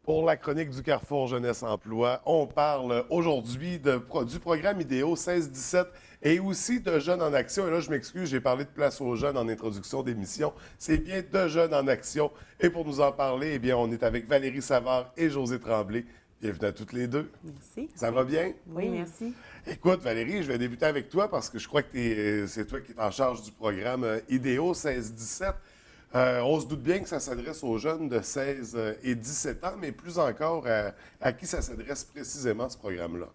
Pour la chronique du Carrefour Jeunesse Emploi, on parle aujourd'hui du programme IDEO 16-17 et aussi de Jeunes en Action. Et là, je m'excuse, j'ai parlé de Place aux jeunes en introduction d'émission. C'est bien de Jeunes en Action. Et pour nous en parler, eh bien, on est avec Valérie Savard et José Tremblay. Bienvenue à toutes les deux. Merci. Ça va bien? Oui, merci. Écoute, Valérie, je vais débuter avec toi parce que je crois que c'est toi qui es en charge du programme IDEO 16-17. On se doute bien que ça s'adresse aux jeunes de 16 et 17 ans, mais plus encore à qui ça s'adresse précisément, ce programme-là.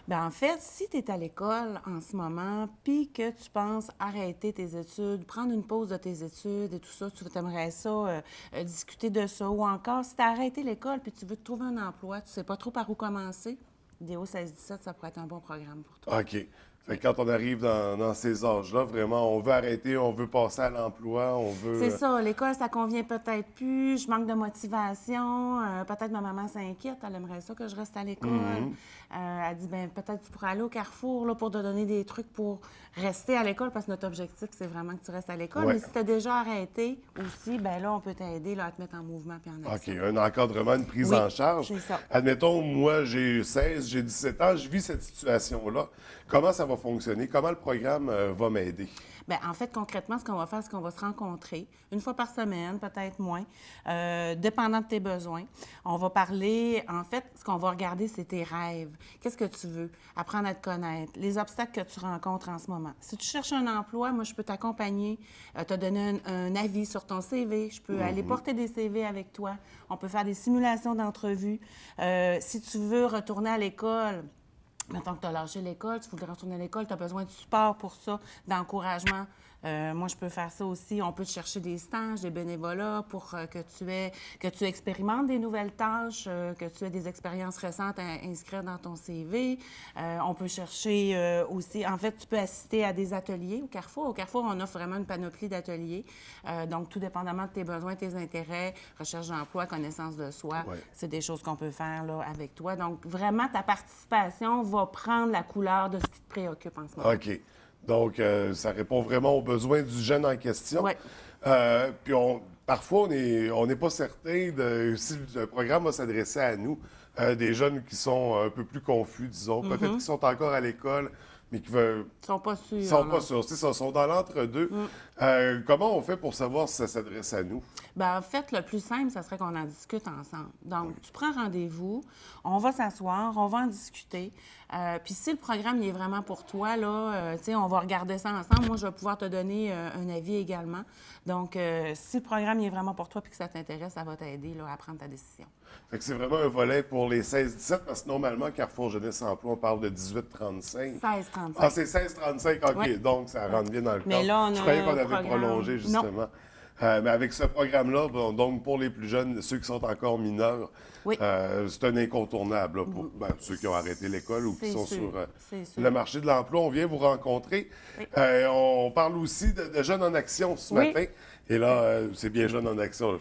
Bien, en fait, si tu es à l'école en ce moment, puis que tu penses arrêter tes études, prendre une pause de tes études et tout ça, tu aimerais ça, discuter de ça, ou encore si tu as arrêté l'école puis tu veux te trouver un emploi, tu sais pas trop par où commencer, DO 16-17, ça pourrait être un bon programme pour toi. OK. Fait que quand on arrive dans ces âges-là, vraiment, on veut arrêter, on veut passer à l'emploi, on C'est veut... ça, l'école, ça convient peut-être plus, je manque de motivation, peut-être ma maman s'inquiète, elle aimerait ça que je reste à l'école. Elle dit, ben peut-être tu pourrais aller au Carrefour là, pour te donner des trucs pour rester à l'école, parce que notre objectif, c'est vraiment que tu restes à l'école. Ouais. Mais si tu as déjà arrêté aussi, ben là, on peut t'aider là, à te mettre en mouvement puis en OK, action. un encadrement, une prise Oui, en charge. c'est ça. Admettons, moi, j'ai 16, j'ai 17 ans, je vis cette situation-là. Comment ça va fonctionner? Comment le programme va m'aider? Bien, en fait, concrètement, ce qu'on va faire, c'est qu'on va se rencontrer une fois par semaine, peut-être moins, dépendant de tes besoins. On va parler, en fait, ce qu'on va regarder, c'est tes rêves. Qu'est-ce que tu veux? Apprendre à te connaître, les obstacles que tu rencontres en ce moment. Si tu cherches un emploi, moi, je peux t'accompagner, te donner un avis sur ton CV. Je peux aller porter des CV avec toi. On peut faire des simulations d'entrevue. Si tu veux retourner à l'école, mettons que tu as lâché l'école, tu voudrais retourner à l'école, tu as besoin de support pour ça, d'encouragement. Moi, je peux faire ça aussi. On peut te chercher des stages, des bénévolats pour que tu expérimentes des nouvelles tâches, que tu aies des expériences récentes à inscrire dans ton CV. On peut chercher aussi, en fait, tu peux assister à des ateliers au Carrefour. Au Carrefour, on offre vraiment une panoplie d'ateliers. Donc, tout dépendamment de tes besoins, tes intérêts, recherche d'emploi, connaissance de soi, Ouais. c'est des choses qu'on peut faire là, avec toi. Donc, vraiment, ta participation va prendre la couleur de ce qui te préoccupe en ce moment. OK. Donc, ça répond vraiment aux besoins du jeune en question. Oui. Puis, parfois, on n'est pas certain de si le programme va s'adresser à nous, des jeunes qui sont un peu plus confus, disons. Peut-être qu'ils sont encore à l'école, mais qui veulent... Ils sont pas sûrs. Ils sont pas non. sûrs, c'est ça, ils sont dans l'entre-deux. Comment on fait pour savoir si ça s'adresse à nous? Bien, en fait, le plus simple, ça serait qu'on en discute ensemble. Donc, tu prends rendez-vous, on va s'asseoir, on va en discuter. Puis si le programme il est vraiment pour toi, là, tu sais, on va regarder ça ensemble. Moi, je vais pouvoir te donner un avis également. Donc, si le programme il est vraiment pour toi et que ça t'intéresse, ça va t'aider là, à prendre ta décision. Fait que c'est vraiment un volet pour les 16-17, parce que normalement, Carrefour Jeunesse Emploi, on parle de 18-35. 16-35. Ah, c'est 16-35, OK. Ouais. Donc, ça rentre bien dans le cadre. Mais là, on Je a croyais qu'on un avait programme. prolongé, justement. Mais avec ce programme-là, bon, donc pour les plus jeunes, ceux qui sont encore mineurs, Oui. c'est un incontournable là, pour ceux qui ont arrêté l'école ou qui C'est sont sûr, sur c'est sûr. le marché de l'emploi. On vient vous rencontrer. Oui. On parle aussi de Jeunes en Action ce Oui. matin. Et là, c'est bien Jeunes en Action. Là.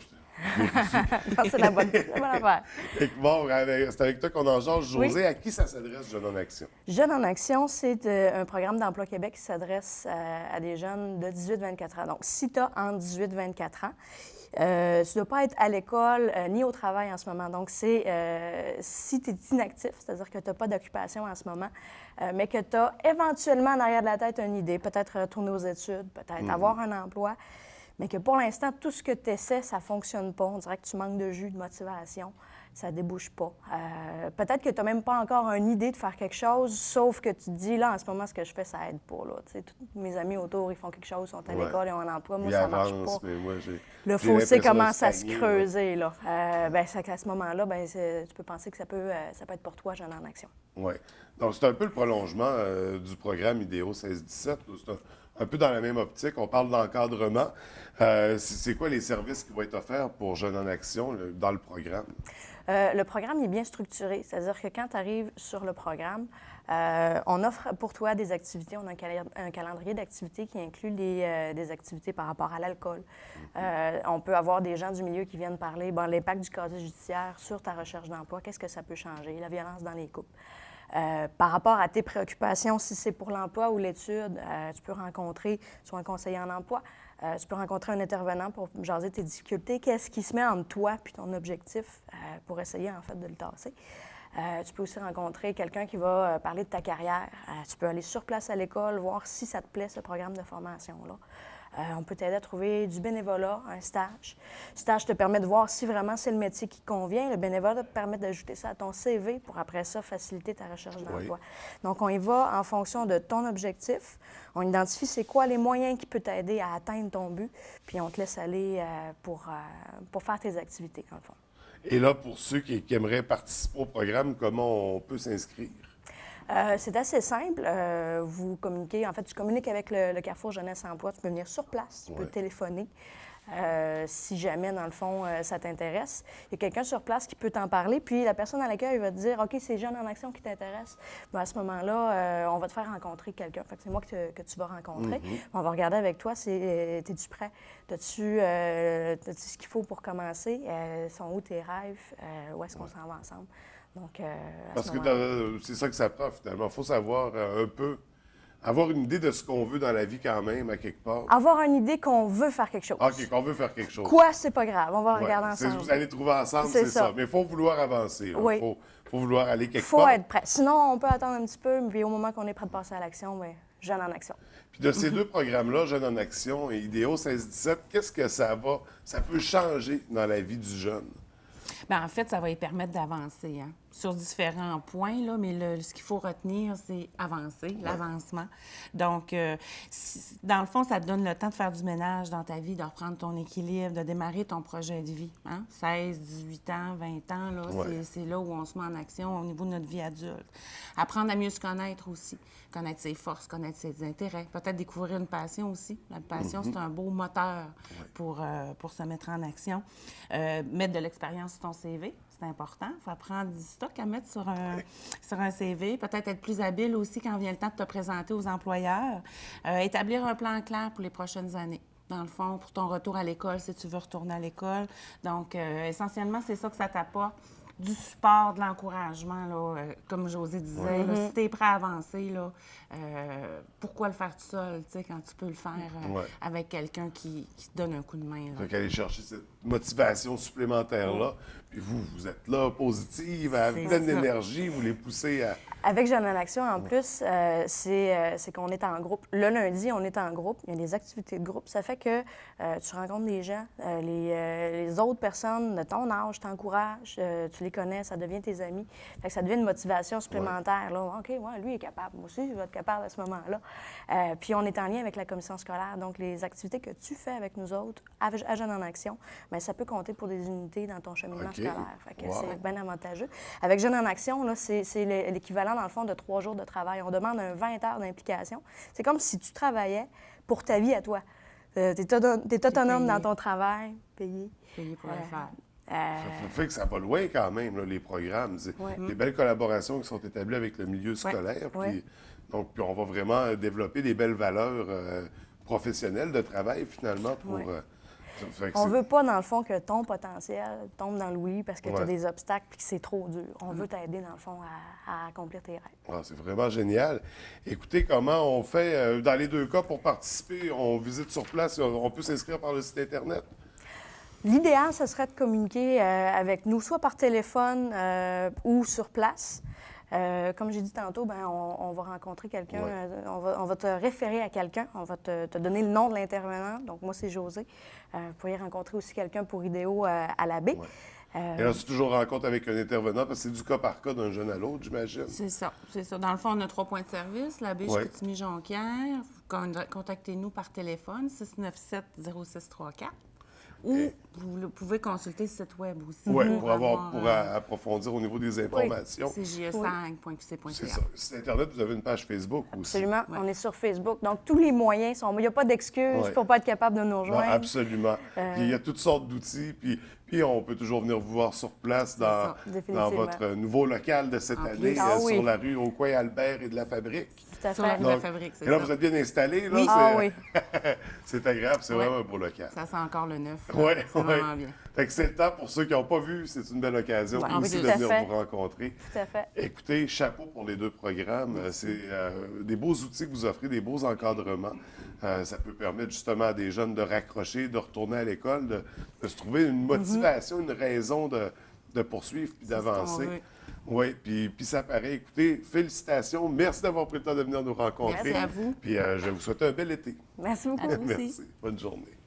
Non, c'est la bonne affaire. Et que, bon, c'est avec toi qu'on en jase, José. Oui. À qui ça s'adresse, Jeunes en Action? Jeunes en action, c'est un programme d'emploi Québec qui s'adresse à des jeunes de 18-24 ans. Donc, si tu as entre 18 et 24 ans, tu ne dois pas être à l'école ni au travail en ce moment. Donc, c'est si tu es inactif, c'est-à-dire que tu n'as pas d'occupation en ce moment, mais que tu as éventuellement en arrière de la tête une idée, peut-être retourner aux études, peut-être avoir un emploi, mais que pour l'instant, tout ce que tu essaies, ça ne fonctionne pas. On dirait que tu manques de jus, de motivation. Ça ne débouche pas. Peut-être que tu n'as même pas encore une idée de faire quelque chose, sauf que tu te dis, là, en ce moment, ce que je fais, ça n'aide pas. Là. Tu sais, tous mes amis autour, ils font quelque chose, ils sont à l'école, ils ont un emploi. Moi, Ils ça ne marche avancent, pas. mais moi, Le j'ai fossé l'impression de commence à se stagner, là. creuser. Là. C'est qu'à ce moment-là, tu peux penser que ça peut être pour toi, Jeune en Action. Oui. Donc, c'est un peu le prolongement du programme IDEO 16-17. C'est un peu dans la même optique. On parle d'encadrement. C'est quoi les services qui vont être offerts pour Jeunes en Action dans le programme? Le programme est bien structuré, c'est-à-dire que quand tu arrives sur le programme, on offre pour toi des activités. On a un calendrier d'activités qui inclut des activités par rapport à l'alcool. On peut avoir des gens du milieu qui viennent parler l'impact du casier judiciaire sur ta recherche d'emploi, qu'est-ce que ça peut changer, la violence dans les couples. Par rapport à tes préoccupations, si c'est pour l'emploi ou l'étude, tu peux rencontrer soit un conseiller en emploi, Tu peux rencontrer un intervenant pour jaser tes difficultés. Qu'est-ce qui se met entre toi puis ton objectif pour essayer, en fait, de le tasser. Tu peux aussi rencontrer quelqu'un qui va parler de ta carrière. Tu peux aller sur place à l'école, voir si ça te plaît, ce programme de formation-là. On peut t'aider à trouver du bénévolat, un stage. Le stage te permet de voir si vraiment c'est le métier qui te convient. Le bénévolat te permet d'ajouter ça à ton CV pour après ça faciliter ta recherche d'emploi. Donc, on y va en fonction de ton objectif. On identifie c'est quoi les moyens qui peuvent t'aider à atteindre ton but, puis on te laisse aller pour faire tes activités, en fond. Et là, pour ceux qui aimeraient participer au programme, comment on peut s'inscrire? C'est assez simple. Vous communiquez, en fait, tu communiques avec le Carrefour Jeunesse Emploi. Tu peux venir sur place, tu peux téléphoner. Si jamais, dans le fond, ça t'intéresse. Il y a quelqu'un sur place qui peut t'en parler, puis la personne à l'accueil va te dire « OK, c'est Jeunes en action qui t'intéresse. » À ce moment-là, on va te faire rencontrer quelqu'un. Fait que c'est moi que tu vas rencontrer. On va regarder avec toi, t'es-tu prêt? T'as-tu ce qu'il faut pour commencer? Sont où tes rêves? Où est-ce qu'on s'en va ensemble? Donc, parce que c'est ça que ça prend, finalement. Il faut savoir un peu, avoir une idée de ce qu'on veut dans la vie quand même, à quelque part. Avoir une idée qu'on veut faire quelque chose. OK, qu'on veut faire quelque chose. Quoi, c'est pas grave. On va regarder ensemble. Vous allez trouver ensemble, c'est ça. Mais il faut vouloir avancer. Il faut vouloir aller quelque part. Il faut être prêt. Sinon, on peut attendre un petit peu, puis au moment qu'on est prêt de passer à l'action, bien, Jeunes en action. Puis de ces deux programmes-là, Jeunes en action et Idéo 16-17, qu'est-ce que ça peut changer dans la vie du jeune? Bien, en fait, ça va lui permettre d'avancer sur différents points, là, mais ce qu'il faut retenir, c'est avancer, l'avancement. Donc, dans le fond, ça te donne le temps de faire du ménage dans ta vie, de reprendre ton équilibre, de démarrer ton projet de vie. 16, 18 ans, 20 ans, là, c'est là où on se met en action au niveau de notre vie adulte. Apprendre à mieux se connaître aussi, connaître ses forces, connaître ses intérêts, peut-être découvrir une passion aussi. La passion, c'est un beau moteur pour se mettre en action. Mettre de l'expérience sur ton CV. C'est important. Il faut apprendre du stock à mettre sur un CV. Peut-être être plus habile aussi quand vient le temps de te présenter aux employeurs. Établir un plan clair pour les prochaines années. Dans le fond, pour ton retour à l'école, si tu veux retourner à l'école. Donc, essentiellement, c'est ça que ça t'apporte. Du support, de l'encouragement, là, comme Josée disait. Là, si tu es prêt à avancer, là, pourquoi le faire tout seul, tu sais, quand tu peux le faire avec quelqu'un qui te donne un coup de main. Donc, aller chercher cette motivation supplémentaire-là. Puis vous êtes là, positive, avec pleine d'énergie, vous les poussez à... Avec Jeunes en action, en plus, c'est qu'on est en groupe. Le lundi, on est en groupe. Il y a des activités de groupe. Ça fait que tu rencontres des gens. Les autres personnes de ton âge t'encouragent. Tu les connais, ça devient tes amis. Fait que ça devient une motivation supplémentaire. Là. OK, lui est capable. Moi aussi, je vais être capable à ce moment-là. Puis on est en lien avec la commission scolaire. Donc, les activités que tu fais avec nous autres, à Jeunes en action, bien, ça peut compter pour des unités dans ton cheminement scolaire. Fait que c'est bien avantageux. Avec Jeunes en action, là, c'est l'équivalent dans le fond, de 3 jours de travail. On demande un 20 heures d'implication. C'est comme si tu travaillais pour ta vie à toi. Tu es autonome dans ton travail, payé. Payé pour le faire. Ça fait que ça va loin quand même, là, les programmes. Des belles collaborations qui sont établies avec le milieu scolaire. Puis on va vraiment développer des belles valeurs professionnelles de travail, finalement, pour... On ne veut pas, dans le fond, que ton potentiel tombe dans l'oubli parce que tu as des obstacles et que c'est trop dur. On veut t'aider, dans le fond, à accomplir tes rêves. Ah, c'est vraiment génial. Écoutez, comment on fait dans les deux cas pour participer? On visite sur place, on peut s'inscrire par le site Internet? L'idéal, ce serait de communiquer avec nous, soit par téléphone ou sur place. Comme j'ai dit tantôt, ben, on va rencontrer quelqu'un, on va te référer à quelqu'un, on va te donner le nom de l'intervenant. Donc, moi, c'est Josée. Vous pourriez rencontrer aussi quelqu'un pour Idéo à la baie. Et là, c'est toujours rencontre avec un intervenant, parce que c'est du cas par cas d'un jeune à l'autre, j'imagine. C'est ça, c'est ça. Dans le fond, on a 3 points de service, la baie, Chicoutimi-Jonquière. Contactez-nous par téléphone, 697-0634. Ou vous pouvez consulter le site web aussi. Oui, pour approfondir au niveau des informations. C'est je5.qc.ca. C'est ça. Sur Internet, vous avez une page Facebook aussi. Absolument. On est sur Facebook. Donc, tous les moyens sont... Il n'y a pas d'excuses pour ne pas être capable de nous rejoindre. Non, absolument. Puis, il y a toutes sortes d'outils. Puis on peut toujours venir vous voir sur place dans votre nouveau local de cette année, sur la rue au coin Albert et de la Fabrique. à Sur la fait. nouvelle fabrique, c'est Et là, ça. vous êtes bien installés, là? Oui. Ah oui, C'est agréable, c'est Ouais. vraiment un beau local. Ça sent encore le neuf. Oui, C'est vraiment bien. Fait que c'est le temps pour ceux qui n'ont pas vu, c'est une belle occasion Ouais, aussi tout de à venir fait. vous rencontrer. tout à fait. Écoutez, chapeau pour les deux programmes. C'est des beaux outils que vous offrez, des beaux encadrements. Ça peut permettre justement à des jeunes de raccrocher, de retourner à l'école, de se trouver une motivation, une raison de poursuivre puis ce qu'on d'avancer. veut. Oui, puis ça paraît. Écoutez, félicitations. Merci d'avoir pris le temps de venir nous rencontrer. Merci à vous. Puis je vais vous souhaiter un bel été. Merci beaucoup. À vous aussi. Merci. Bonne journée.